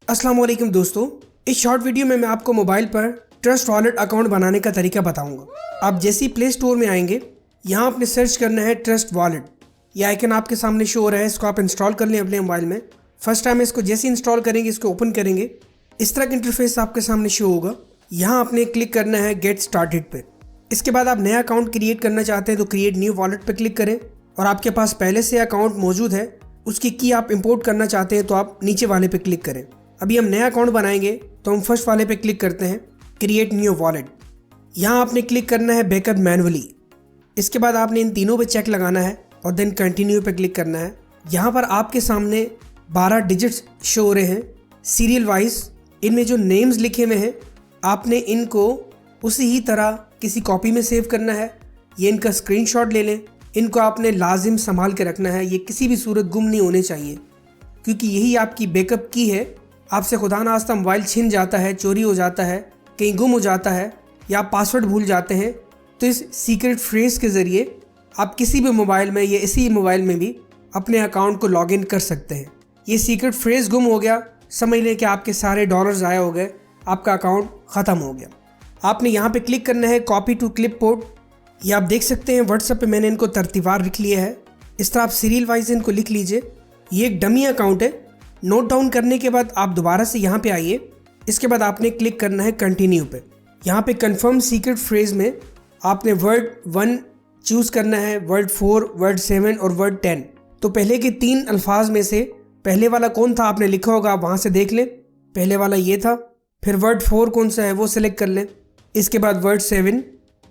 अस्सलाम वालेकुम दोस्तों, इस शॉर्ट वीडियो में मैं आपको मोबाइल पर ट्रस्ट वॉलेट अकाउंट बनाने का तरीका बताऊंगा। आप जैसे ही प्ले स्टोर में आएंगे, यहाँ आपने सर्च करना है ट्रस्ट वॉलेट। यह आइकन आपके सामने शो हो रहा है, इसको आप इंस्टॉल कर लें अपने मोबाइल में। फर्स्ट टाइम इसको जैसे इंस्टॉल करेंगे, इसको ओपन करेंगे, इस तरह का इंटरफेस आपके सामने शो होगा। यहाँ आपने क्लिक करना है गेट स्टार्टेड पे। इसके बाद आप नया अकाउंट क्रिएट करना चाहते हैं तो क्रिएट न्यू वॉलेट पे क्लिक करें, और आपके पास पहले से अकाउंट मौजूद है, उसकी की आप इंपोर्ट करना चाहते हैं तो आप नीचे वाले पे क्लिक करें। अभी हम नया अकाउंट बनाएंगे तो हम फर्स्ट वाले पे क्लिक करते हैं, क्रिएट न्यू वॉलेट। यहाँ आपने क्लिक करना है बैकअप मैनुअली। इसके बाद आपने इन तीनों पे चेक लगाना है और देन कंटिन्यू पे क्लिक करना है। यहाँ पर आपके सामने 12 डिजिट्स शो हो रहे हैं सीरियल वाइज। इनमें जो नेम्स लिखे हुए हैं आपने इनको उसी ही तरह किसी कॉपी में सेव करना है। ये इनका स्क्रीनशॉट ले लें, इनको आपने लाजिम संभाल के रखना है। ये किसी भी सूरत गुम नहीं होने चाहिए, क्योंकि यही आपकी बैकअप की है। आपसे खुदा ना खास्ता मोबाइल छिन जाता है, चोरी हो जाता है, कहीं गुम हो जाता है या आप पासवर्ड भूल जाते हैं, तो इस सीक्रेट फ्रेज के ज़रिए आप किसी भी मोबाइल में या इसी मोबाइल में भी अपने अकाउंट को लॉगिन कर सकते हैं। ये सीक्रेट फ्रेज गुम हो गया, समझ लें कि आपके सारे डॉलर ज़ाया हो गए, आपका अकाउंट ख़त्म हो गया। आपने यहाँ पे क्लिक करना है कॉपी टू क्लिपबोर्ड। ये आप देख सकते हैं व्हाट्सएप पे मैंने इनको तरतीबार लिख लिया है। इस तरह आप सीरियल वाइज इनको लिख लीजिए। ये एक डमी अकाउंट है। नोट डाउन करने के बाद आप दोबारा से यहाँ पे आइए। इसके बाद आपने क्लिक करना है कंटिन्यू पे। यहाँ पे कंफर्म सीक्रेट फ्रेज में आपने वर्ड 1 चूज़ करना है, वर्ड 4, वर्ड 7 और वर्ड 10। तो पहले के 3 अल्फाज में से पहले वाला कौन था आपने लिखा होगा, आप वहाँ से देख लें। पहले वाला ये था, फिर वर्ड 4 कौन सा है वो सिलेक्ट कर लें, इसके बाद वर्ड 7,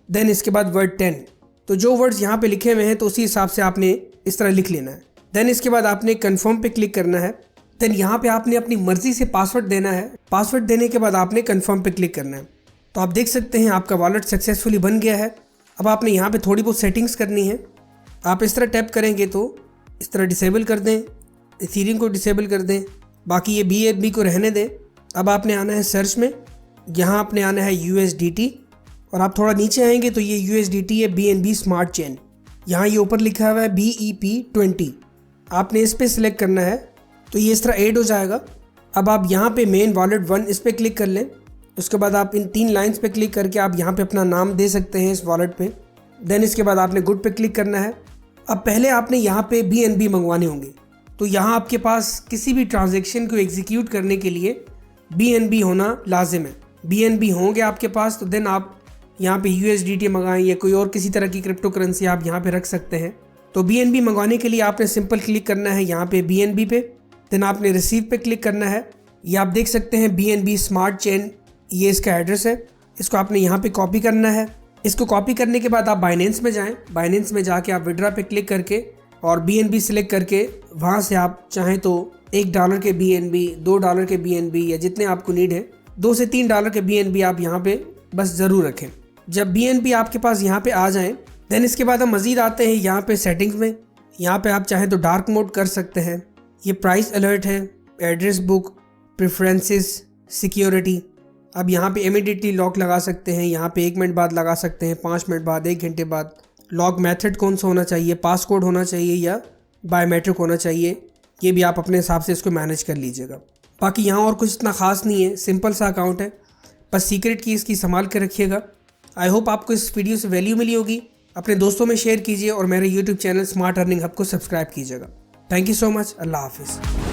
देन इसके बाद वर्ड 10। तो जो वर्ड्स यहाँ पे लिखे हुए हैं तो उसी हिसाब से आपने इस तरह लिख लेना है। देन इसके बाद आपने कन्फर्म पे क्लिक करना है। देन यहाँ पे आपने अपनी मर्जी से पासवर्ड देना है। पासवर्ड देने के बाद आपने कन्फर्म पे क्लिक करना है। तो आप देख सकते हैं आपका वॉलेट सक्सेसफुली बन गया है। अब आपने यहाँ पे थोड़ी बहुत सेटिंग्स करनी है। आप इस तरह टैप करेंगे तो इस तरह डिसेबल कर दें, इथीरियम को डिसेबल कर दें, बाकी ये BNB को रहने दें। अब आपने आना है सर्च में, यहाँ आपने आना है USDT, और आप थोड़ा नीचे आएंगे तो ये USDT है BNB स्मार्ट चेन। यहाँ ये ऊपर लिखा हुआ है BEP20, आपने इस पर सिलेक्ट करना है तो ये इस तरह ऐड हो जाएगा। अब आप यहाँ पे मेन वॉलेट 1 इस पर क्लिक कर लें। उसके बाद आप इन 3 लाइंस पे क्लिक करके आप यहाँ पे अपना नाम दे सकते हैं इस वॉलेट पे। देन इसके बाद आपने गुड पे क्लिक करना है। अब पहले आपने यहाँ पे BNB मंगवाने होंगे, तो यहाँ आपके पास किसी भी ट्रांजेक्शन को एग्जीक्यूट करने के लिए BNB होना लाजिम है। BNB होंगे आपके पास तो देन आप यहाँ पे USDT मंगाएं या कोई और किसी तरह की क्रिप्टो करेंसी आप यहाँ पे रख सकते हैं। तो BNB मंगवाने के लिए आपने सिंपल क्लिक करना है यहाँ पे BNB पे, देन आपने रिसीव पे क्लिक करना है। ये आप देख सकते हैं BNB स्मार्ट चेन, ये इसका एड्रेस है। इसको आपने यहाँ पे कॉपी करना है। इसको कॉपी करने के बाद आप बाइनेंस में जाएँ। बाइनेंस में जाके आप विड्रा पे क्लिक करके और BNB सिलेक्ट करके वहाँ से आप चाहें तो $1 के BNB, $2 के BNB या जितने आपको नीड है, $2 से $3 के BNB आप यहाँ पे बस ज़रूर रखें। जब BNB आपके पास यहाँ पे आ जाएं, देन इसके बाद हम मज़ीद आते हैं यहाँ पे सेटिंग्स में। यहाँ पे आप चाहें तो डार्क मोड कर सकते हैं। ये प्राइस अलर्ट है, एड्रेस बुक, प्रेफरेंसेस, सिक्योरिटी। अब यहाँ पे इमीडिएटली लॉक लगा सकते हैं, यहाँ पे 1 मिनट बाद लगा सकते हैं, 5 मिनट बाद, 1 घंटे बाद। लॉक मेथड कौन सा होना चाहिए, पासकोड होना चाहिए या बायोमेट्रिक होना चाहिए, ये भी आप अपने हिसाब से इसको मैनेज कर लीजिएगा। बाकी यहाँ और कुछ इतना ख़ास नहीं है, सिंपल सा अकाउंट है, बस सीक्रेट की इसकी संभाल के रखिएगा। आई होप आपको इस वीडियो से वैल्यू मिली होगी। अपने दोस्तों में शेयर कीजिए और मेरे YouTube channel smart earning hub को सब्सक्राइब कीजिएगा। Thank you so much. अल्लाह हाफिज़।